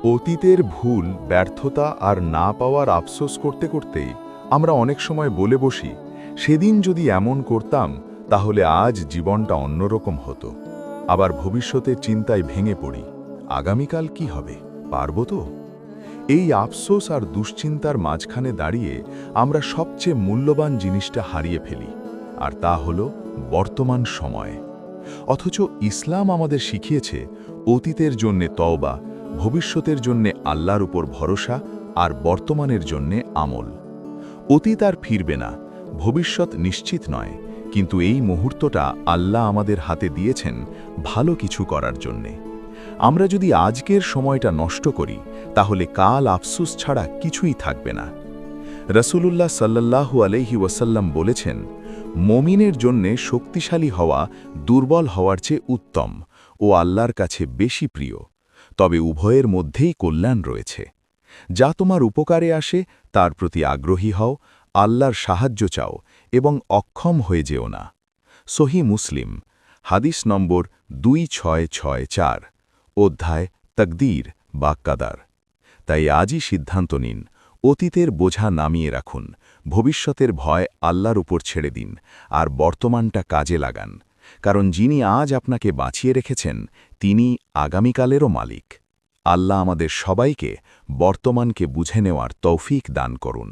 অতীতের ভুল, ব্যর্থতা আর না পাওয়ার আফসোস করতে করতেই আমরা অনেক সময় বলে বসি, সেদিন যদি এমন করতাম তাহলে আজ জীবনটা অন্যরকম হতো। আবার ভবিষ্যতের চিন্তায় ভেঙে পড়ি, আগামীকাল কি হবে, পারবো তো? এই আফসোস আর দুশ্চিন্তার মাঝখানে দাঁড়িয়ে আমরা সবচেয়ে মূল্যবান জিনিসটা হারিয়ে ফেলি, আর তা হলো বর্তমান সময়। অথচ ইসলাম আমাদের শিখিয়েছে অতীতের জন্যে তওবা, ভবিষ্যতের জন্যে আল্লাহর উপর ভরসা, আর বর্তমানের জন্যে আমল। অতীত আর ফিরবে না, ভবিষ্যৎ নিশ্চিত নয়, কিন্তু এই মুহূর্তটা আল্লাহ আমাদের হাতে দিয়েছেন ভালো কিছু করার জন্যে। আমরা যদি আজকের সময়টা নষ্ট করি তাহলে কাল আফসোস ছাড়া কিছুই থাকবে না। রাসূলুল্লাহ সাল্লাল্লাহু আলাইহি ওয়াসাল্লাম বলেছেন, মুমিনের জন্যে শক্তিশালী হওয়া দুর্বল হওয়ার চেয়ে উত্তম ও আল্লাহর কাছে বেশি প্রিয়। তবে উভয়ের মধ্যেই কল্যাণ রয়েছে। যা তোমার উপকারে আসে তার প্রতি আগ্রহী হও, আল্লাহর সাহায্য চাও এবং অক্ষম হয়ে যেও না। সহিহ মুসলিম, হাদিস নম্বর 2664, অধ্যায় তকদীর বা কাদার। তাই আজই সিদ্ধান্ত নিন, অতীতের বোঝা নামিয়ে রাখুন, ভবিষ্যতের ভয় আল্লাহর উপর ছেড়ে দিন, আর বর্তমানটা কাজে লাগান। কারণ যিনি আজ আপনাকে বাঁচিয়ে রেখেছেন তিনি আগামীকালেরও মালিক। আল্লাহ আমাদের সবাইকে বর্তমানকে বুঝে নেওয়ার তৌফিক দান করুন।